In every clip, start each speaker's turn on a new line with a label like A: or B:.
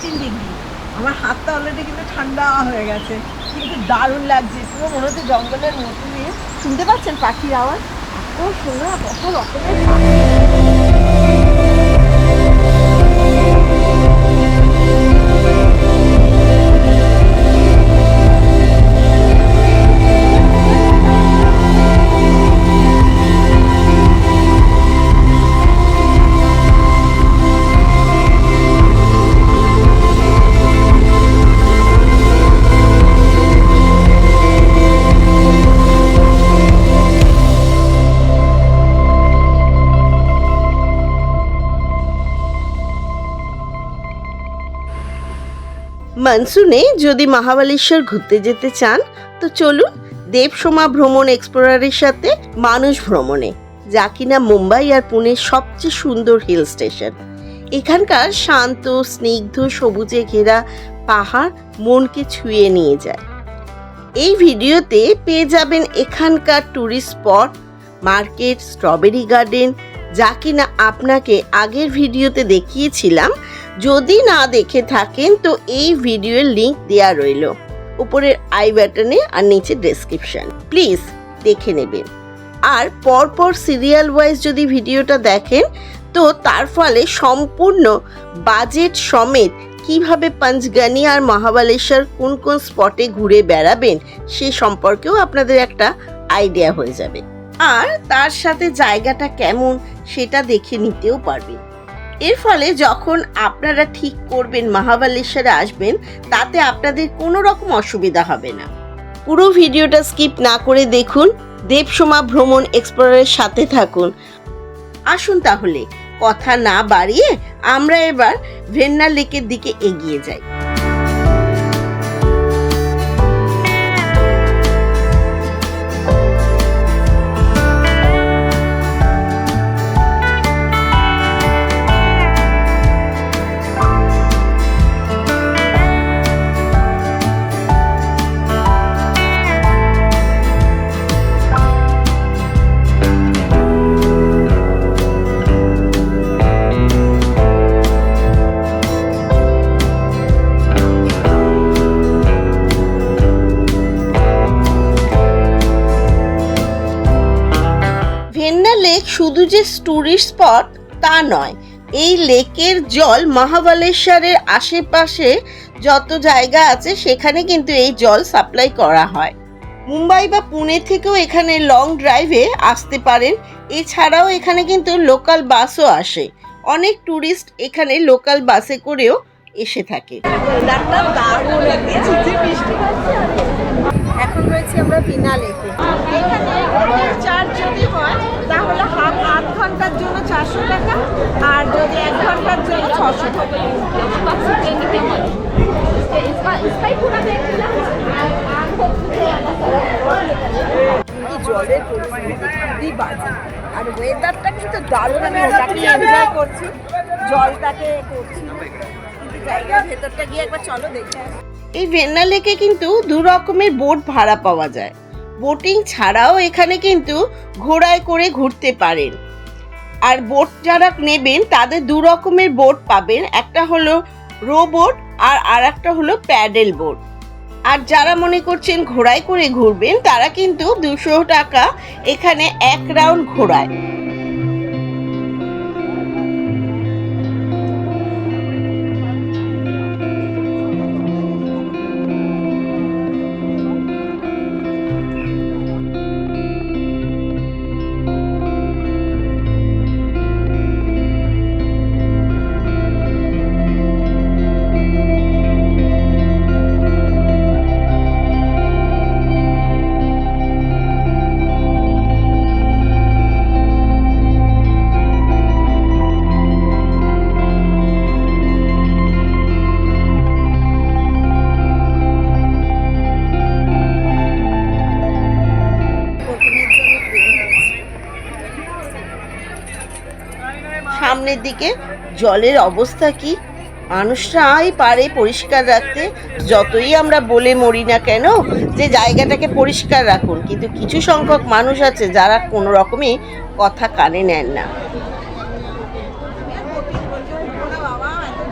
A: 16 degree. আমার হাতটা already কিন্তু ঠান্ডা হয়ে গেছে, কিন্তু দারুণ লাগছে। পুরো মনে হচ্ছে জঙ্গলের মধ্যে। শুনতে পাচ্ছেন পাখির আওয়াজ? এত সুন্দর, কত রকমের পাখি। মনসুনে যদি মহাবালেশ্বর ঘুরতে যেতে চান তো চলুন দেবসোমা ভ্রমণ এক্সপ্লোরারের সাথে মানুষ ভ্রমণে, যা কিনা মুম্বাই আর পুনের সবচেয়ে সুন্দর হিল স্টেশন। এখানকার শান্ত স্নিগ্ধ সবুজে ঘেরা পাহাড় মনকে ছুঁয়ে নিয়ে যায়। এই ভিডিওতে পেয়ে যাবেন এখানকার tourist spot, market, strawberry garden, যা কিনা আপনাকে আগের ভিডিওতে দেখিয়েছিলাম। যদি না দেখে থাকেন তো এই ভিডিওর লিংক দেয়া রইল উপরের আই বাটনে আর নিচে ডেসক্রিপশন, প্লিজ দেখে নেবেন। আর পরপর সিরিয়াল ওয়াইজ যদি ভিডিওটা দেখেন তো তার ফলে সম্পূর্ণ বাজেট সমেত কিভাবে পঞ্চগনি আর মহাবালেশ্বর কোন কোন স্পটে ঘুরে বেড়াবেন সে সম্পর্কেও আপনাদের একটা আইডিয়া হয়ে যাবে, আর তার সাথে জায়গাটা কেমন সেটা দেখে নিতেও পারবেন। এর ফলে যখন আপনারা ঠিক করবেন মহাবালেশ্বরে আসবেন, তাতে আপনাদের কোনো রকম অসুবিধা হবে না। পুরো ভিডিওটা স্কিপ না করে দেখুন, দেবসোমা ভ্রমণ এক্সপ্লোরারের সাথে থাকুন। আসুন তাহলে কথা না বাড়িয়ে আমরা এবার ভেন্নার লেকের দিকে এগিয়ে যাই। ভেন্না লেক শুধু যে টুরিস্ট স্পট তা নয়, এই লেকের জল মহাবালেশ্বরের আশেপাশে যত জায়গা আছে সেখানে কিন্তু এই জল সাপ্লাই করা হয়। মুম্বাই বা পুনে থেকেও এখানে লং ড্রাইভে আসতে পারেন। এছাড়াও এখানে কিন্তু লোকাল বাসও আসে, অনেক টুরিস্ট এখানে লোকাল বাসে করেও এসে থাকে। এখন রয়েছে আমরা ভেন্না লেকে। এখানে চার্জ যদি হয় তাহলে আধ ঘন্টার জন্য 400 টাকা, আর যদি 1 ঘন্টার জন্য 600 টাকা। জলের খুবই বাজে, আর ওয়েদারটা কিন্তু দারুণ। আমি ওটাকে এনজয় করছি, জলটাকে করছি, কিন্তু জায়গার ভেতরটা গিয়ে একবার চলো দেখে। এই ভেন্না লেকে কিন্তু 2 রকমের বোট ভাড়া পাওয়া যায়। বোটিং ছাড়াও এখানে কিন্তু ঘোড়ায় করে ঘুরতে পারেন। আর বোট যারা নেবেন তাদের 2 রকমের বোট পাবেন, একটা হলো রো বোট আর একটা হলো প্যাডেল বোট। আর যারা মনে করছেন ঘোড়ায় করে ঘুরবেন তারা কিন্তু 200 টাকা এখানে 1 রাউন্ড ঘোরায়। সামনের দিকে জলের অবস্থা কি, মানুষরাই পারে পরিষ্কার রাখতে। যতই আমরা বলে মরি না কেন যে জায়গাটাকে পরিষ্কার রাখুন, কিন্তু কিছু সংখ্যক মানুষ আছে যারা কোনো রকমই কথা কানে নেন না।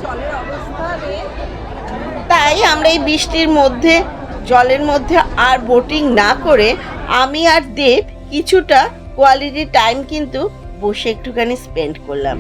A: জলের অবস্থা তাই আমরা এই বৃষ্টির মধ্যে জলের মধ্যে আর বোটিং না করে আমি আর দেব কিছুটা কোয়ালিটি টাইম কিন্তু বসে একটুখানি স্পেন্ড করলাম।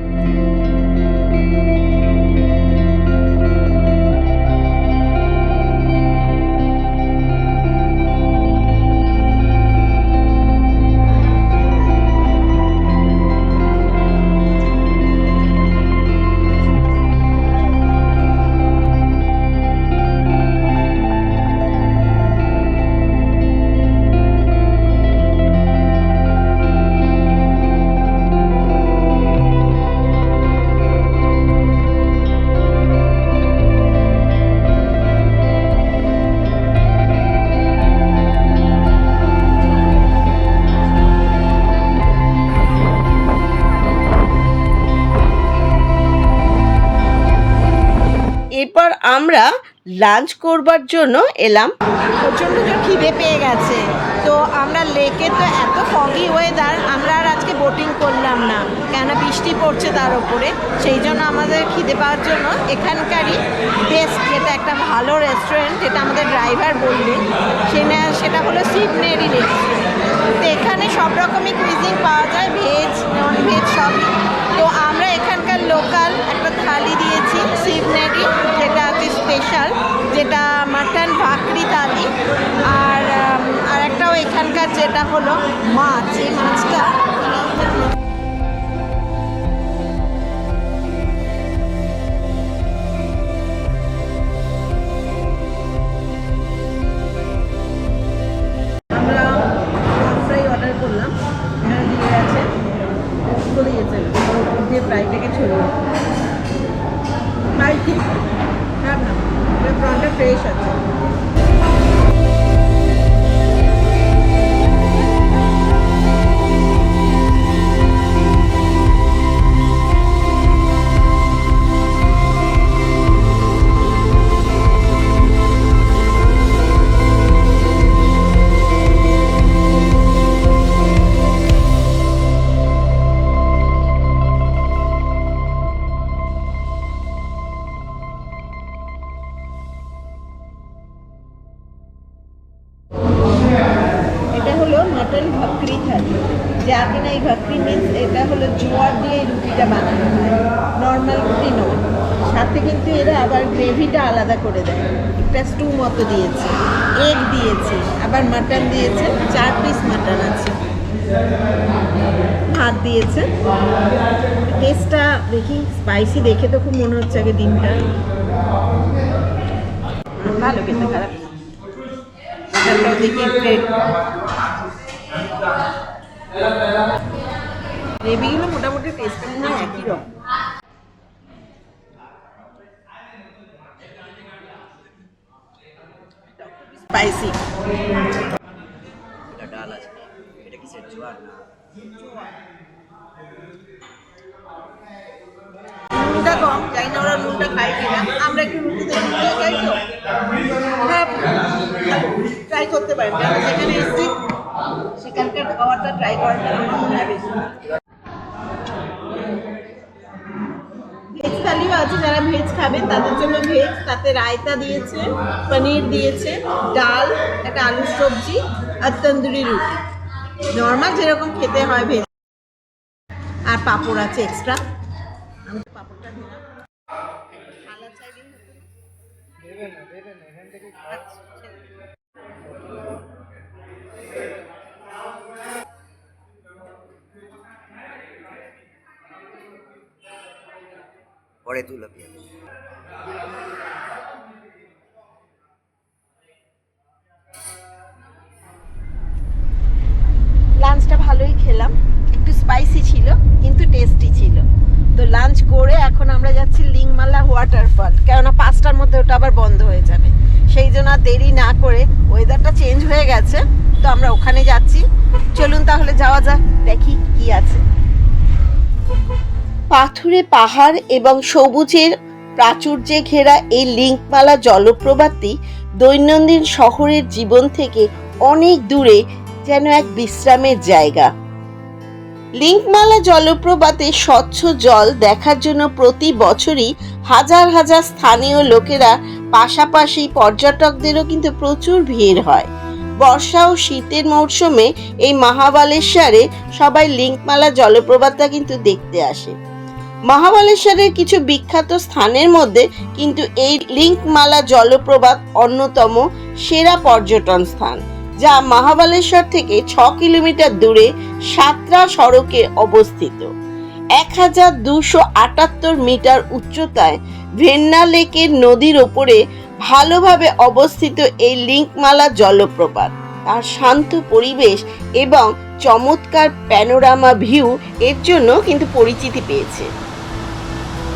A: এরপর আমরা লাঞ্চ করবার জন্য এলাম।
B: প্রচণ্ড জোর খিদে পেয়ে গেছে, তো আমরা লেকে তো এত ফগি ওয়েদার, আমরা আর আজকে বোটিং করলাম না, কেন বৃষ্টি পড়ছে তার ওপরে। সেই জন্য আমাদের খিদে পাওয়ার জন্য এখানকারই বেস্ট, যেটা একটা ভালো রেস্টুরেন্ট, যেটা আমাদের ড্রাইভার বললেন, সেটা হলো সিডনেরি রেস্টুরেন্ট। তো এখানে সব রকমই কুইজিন পাওয়া যায়, ভেজ নন ভেজ সবই। তো আমরা এখানকার লোকাল একটা থালি দিয়েছি সিডনেরি, যেটা হচ্ছে স্পেশাল, যেটা মাটন ভাকরি থালি। আর একটাও এখানকার যেটা হলো মাছ, এই মাছটা আমরা ফ্রাই অর্ডার করলাম, এখানে দিয়ে আছে, চলে গেছে দিয়ে ফ্রাইটাকে ছড়িয়ে ফ্রাই ঠিক। হ্যাঁ না, প্রনটা ফ্রেশ আছে। এটা হলো মটন ভাকরি থালি, যা কিনা এই ভাকরি মিন্স এটা হলো জোয়ার দিয়ে এই রুটিটা বানানো হয়, নর্মাল রুটি নয়। সাথে কিন্তু এরা আবার গ্রেভিটা আলাদা করে দেয়, একটা স্টু মতো দিয়েছে, এগ দিয়েছে, আবার মাটন দিয়েছে, 4 পিস মাটন আছে, ভাত দিয়েছে। টেস্টটা দেখি, স্পাইসি দেখে তো খুব মনে হচ্ছে আগে ডিমটা ভালো, খেতে খারাপ না। মাটনটাও দেখি গ্রেভিগুলো মোটামুটি টেস্ট মনে হয় একই রকম। স্পাইসি
C: ডাল আছে, এটা কিসের জোয়ার না?
B: নুনটা কম, জানি না ওরা নুনটা খাই কিনা, আমরা একটু রুটিতে নুনটা খাই তো। হ্যাঁ, ট্রাই করতে পারেন, কারণ যেখানে এসেছি সেখানকার খাওয়াটা ট্রাই করাটা আমার মনে হয় বেশি। ভেজ থালিও আছে, যারা ভেজ খাবেন তাদের জন্য ভেজ, তাতে রায়তা দিয়েছে, পনির দিয়েছে, ডাল, একটা আলুর সবজি আর তন্দুরি রুটি, নর্মাল যেরকম খেতে হয় ভেজ। আর পাঁপড় আছে এক্সট্রা, আমি তো পাঁপড়টা দিলাম। থালা চাইলেই হতো না? আচ্ছা,
C: পরে তুলো পেঁয়াজ।
B: লাঞ্চটা ভালোই খেলাম, একটু স্পাইসি ছিল কিন্তু টেস্টি ছিল। তো লাঞ্চ করে এখন আমরা যাচ্ছি লিংমালা ওয়াটারফল, কেননা 5টার মধ্যে ওটা আবার বন্ধ হয়ে যাবে। সেই জন্য আর দেরি না করে, ওয়েদারটা চেঞ্জ হয়ে গেছে তো আমরা ওখানে যাচ্ছি। চলুন তাহলে যাওয়া যাক, দেখি কি আছে।
A: পাথুরে পাহাড় এবং সবুজের প্রাচুর্যে ঘেরা এই লিংকমালা জলপ্রপাতটি দৈনন্দিন শহরের জীবন থেকে অনেক দূরে, যেন এক বিশ্রামের জায়গা। লিংকমালা জলপ্রপাতে স্বচ্ছ জল দেখার জন্য প্রতি বছরই হাজার হাজার স্থানীয় লোকেরা, পাশাপাশি পর্যটকদেরও কিন্তু প্রচুর ভিড় হয়। বর্ষা ও শীতের মরশুমে এই মহাবালেশ্বরে সবাই লিঙ্কমালা জলপ্রপাতটা কিন্তু দেখতে আসে। মহাবালেশ্বরের কিছু বিখ্যাত স্থানের মধ্যে কিন্তু এই লিঙ্কমালা জলপ্রপাত অন্যতম সেরা পর্যটন স্থান, যা মহাবালেশ্বর থেকে 6 কিলোমিটার দূরে সাতরা সড়কে অবস্থিত। 1278 মিটার উচ্চতায় ভেন্না লেকের নদীর ওপরে ভালোভাবে অবস্থিত এই লিঙ্কমালা জলপ্রপাত তার শান্ত পরিবেশ এবং চমৎকার প্যানোরামা ভিউ এর জন্য কিন্তু পরিচিতি পেয়েছে।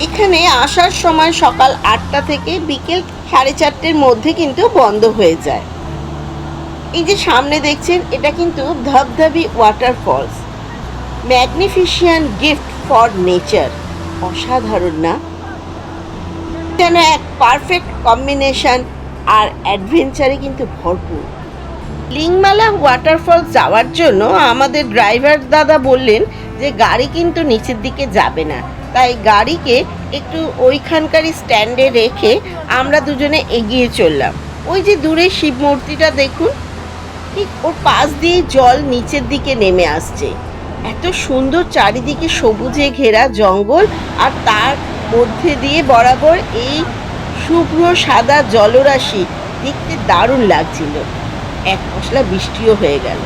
A: এখানে আসার সময় সকাল 8টা থেকে বিকেল 4:30-র মধ্যে কিন্তু বন্ধ হয়ে যায়। এই যে সামনে দেখছেন, এটা কিন্তু ধবধবি ওয়াটারফলস, ম্যাগনিফিশিয়েন্ট গিফট ফর নেচার। অসাধারণ না? যেন এক পারফেক্ট কম্বিনেশন আর অ্যাডভেঞ্চারে কিন্তু ভরপুর। লিঙ্কমালা ওয়াটারফলস যাওয়ার জন্য আমাদের ড্রাইভার দাদা বললেন যে গাড়ি কিন্তু নিচের দিকে যাবে না, তাই গাড়িকে একটু ওইখানকারই স্ট্যান্ডে রেখে আমরা দুজনে এগিয়ে চললাম। ওই যে দূরে শিব মূর্তিটা দেখুন, ঠিক ওর পাশ দিয়ে জল নিচের দিকে নেমে আসছে। এত সুন্দর চারিদিকে সবুজে ঘেরা জঙ্গল, আর তার মধ্যে দিয়ে বরাবর এই শুভ্র সাদা জলরাশি দেখতে দারুণ লাগছিল। এক পশলা বৃষ্টিও হয়ে গেল।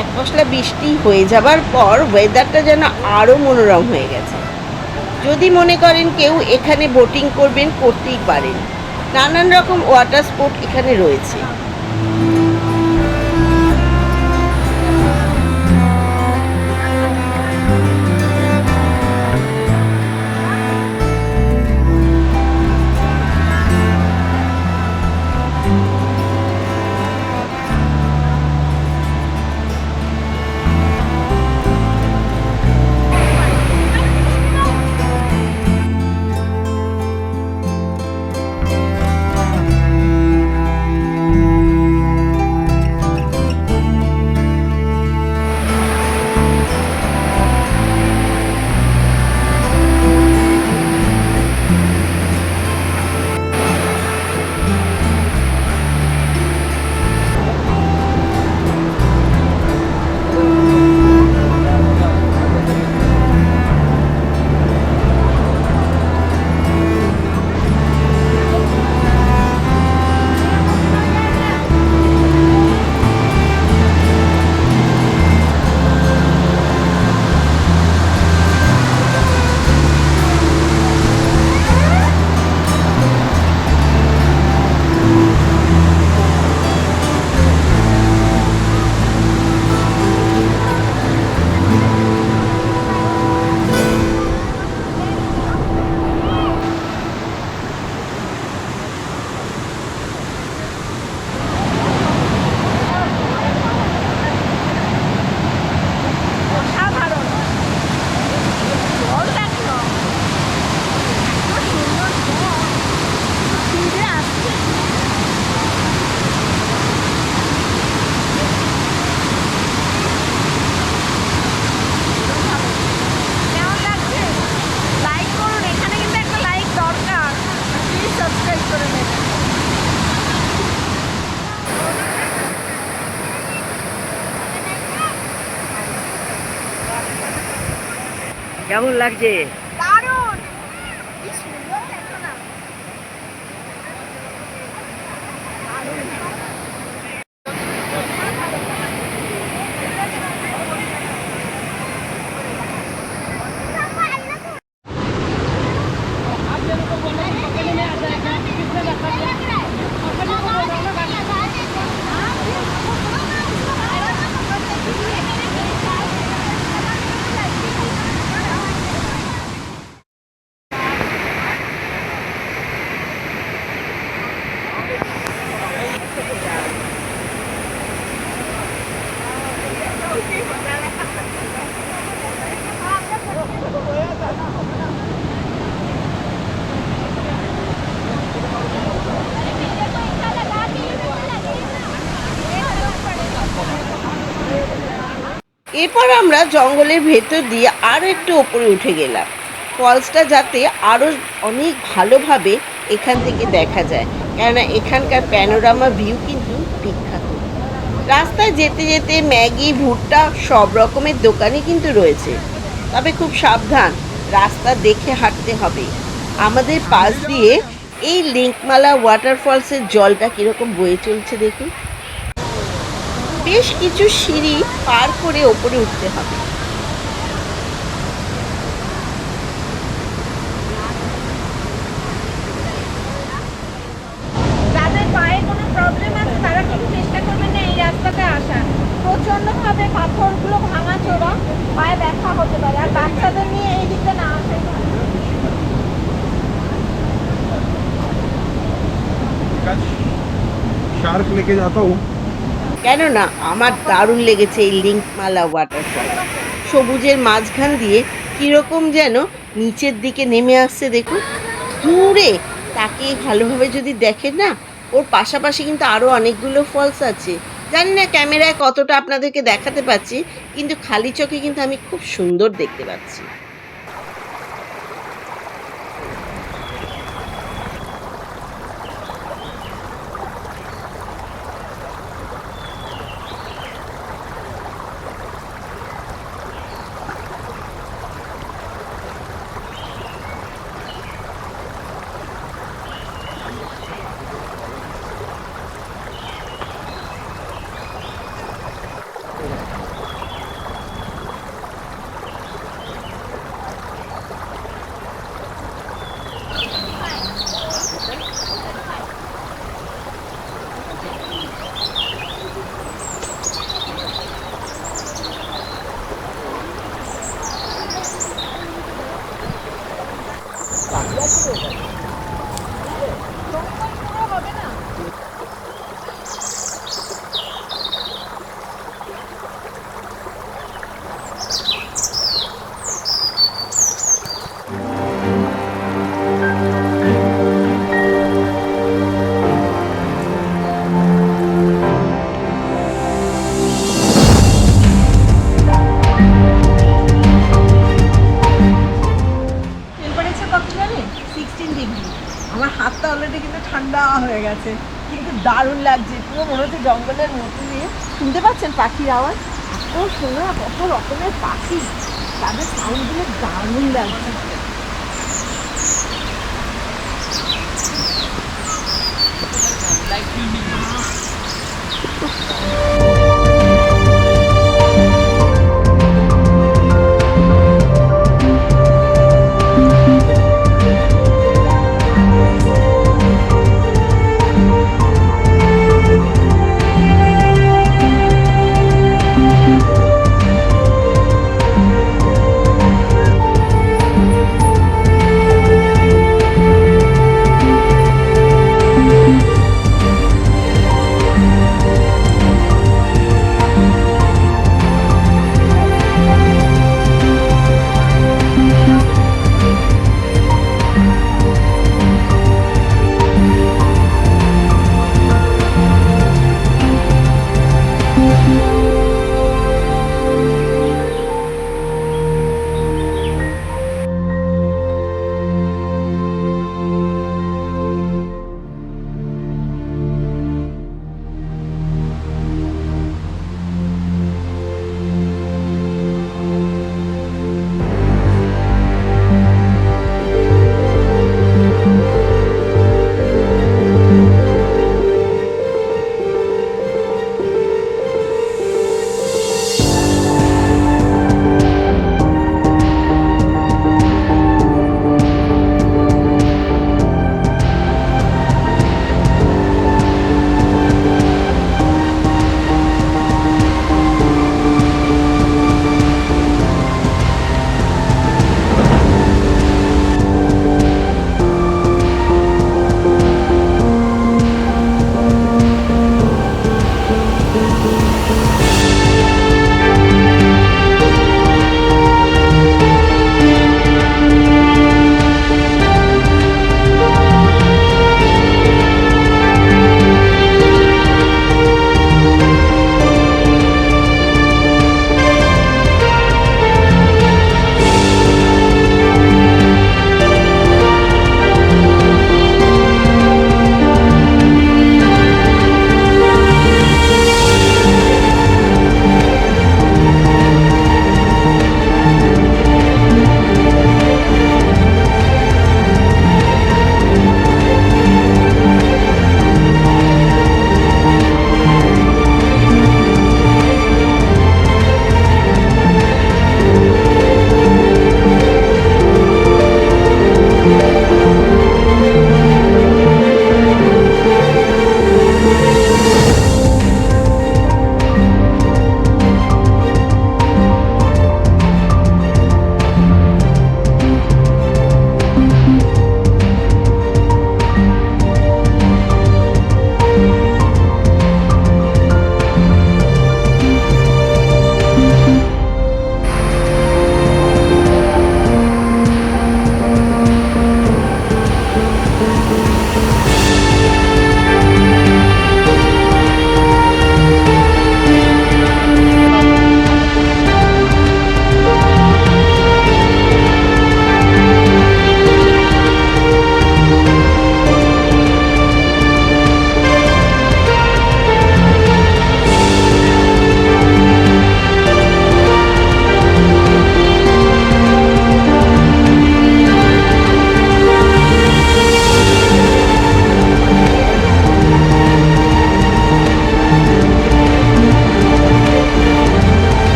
A: এক পশলা বৃষ্টি হয়ে যাবার পর ওয়েদারটা যেন আরও মনোরম হয়ে গেছে। যদি মনে করেন কেউ এখানে বোটিং করবেন, করতেই পারেন। নানান রকম ওয়াটার স্পোর্ট এখানে রয়েছে।
C: কেমন লাগছে?
B: দারুণ, কি সুন্দর দেখো না।
A: এরপর আমরা জঙ্গলের ভেতর দিয়ে আরো একটু উপরে উঠে গেলাম। ফলসটা যাতে আরও অনেক ভালোভাবে এখান থেকে দেখা যায়, কেননা এখানকার প্যানোরামা ভিউ কিন্তু বিখ্যাত। রাস্তায় যেতে যেতে ম্যাগি, ভুট্টা সব রকমের দোকানই কিন্তু রয়েছে, তবে খুব সাবধান, রাস্তা দেখে হাঁটতে হবে। আমাদের পাশ দিয়ে এই লিঙ্কমালা ওয়াটারফলসের জলটা কীরকম বয়ে চলছে দেখুন। বেশ কিছু সিঁড়ি পার করে ওপরে উঠতে হবে।
B: যাদের পায়ে কোনো প্রবলেম আছে তারা কিন্তু চেষ্টা করবেন না এই রাস্তাতে আসা। প্রচণ্ডভাবে পাথরগুলো ভাঙা চোরা, পায়ে ব্যথা হতে পারে, আর বাচ্চাদের নিয়ে এই দিকটা না আসে।
D: शार्क लेके जाता हूँ।
A: কেননা আমার দারুণ লেগেছে এই লিঙ্কমালা ওয়াটারফল। সবুজের মাঝখান দিয়ে কীরকম যেন নিচের দিকে নেমে আসছে দেখুন। দূরে তাকে ভালোভাবে যদি দেখেন না, ওর পাশাপাশি কিন্তু আরও অনেকগুলো ফলস আছে। জানি না ক্যামেরায় কতটা আপনাদেরকে দেখাতে পাচ্ছি, কিন্তু খালি চোখে কিন্তু আমি খুব সুন্দর দেখতে পাচ্ছি।
B: টেম্পারেচার কত জানেন? 16 ডিগ্রি। আমার হাতটা অলরেডি কিন্তু ঠান্ডা হয়ে গেছে, কিন্তু দারুণ লাগছে। পুরো মনে হচ্ছে জঙ্গলের মধ্যে দিয়ে। শুনতে পাচ্ছেন পাখির আওয়াজ? এত সুন্দর, কত রকমের পাখি, তাদের সাউন্ডগুলো দারুণ লাগছে।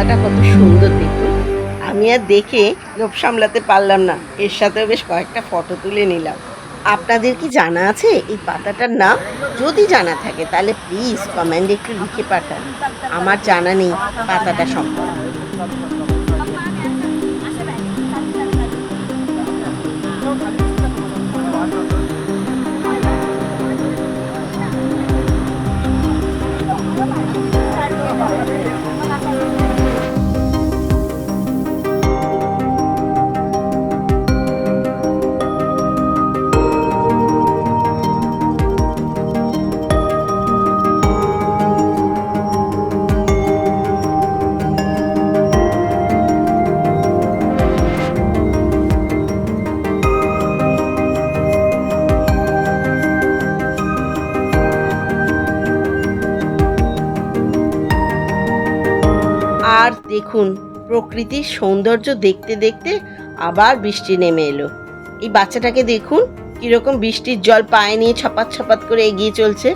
A: পাতাটা কত সুন্দর দেখুন। আমি আর দেখে লোভ সামলাতে পারলাম না, এর সাথেও বেশ কয়েকটা ফটো তুলে নিলাম। আপনাদের কি জানা আছে এই পাতাটার নাম? যদি জানা থাকে তাহলে প্লিজ কমেন্টে একটু লিখে পাঠান, আমার জানা নেই পাতাটা সম্পর্কে। আর দেখুন, প্রকৃতির সৌন্দর্য দেখতে দেখতে আবার বৃষ্টি নেমে এলো। এই বাচ্চাটাকে দেখুন কিরকম বৃষ্টির জল পায়ে নিয়ে ছপাত ছপাত করে এগিয়ে চলছে,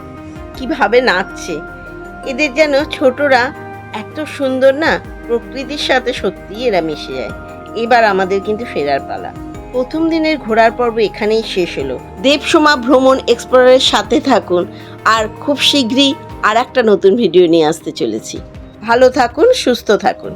A: কিভাবে নাচছে। এদের যেন ছোটরা এত সুন্দর না, প্রকৃতির সাথে সত্যিই এরা মিশে যায়। এবার আমাদের কিন্তু ফেরার পালা। প্রথম দিনের ঘোরার পর্ব এখানেই শেষ হলো। দেবসোমা ভ্রমণ এক্সপ্লোরারের সাথে থাকুন, আর খুব শীঘ্রই আর একটা নতুন ভিডিও নিয়ে আসতে চলেছি। ভালো থাকুন, সুস্থ থাকুন।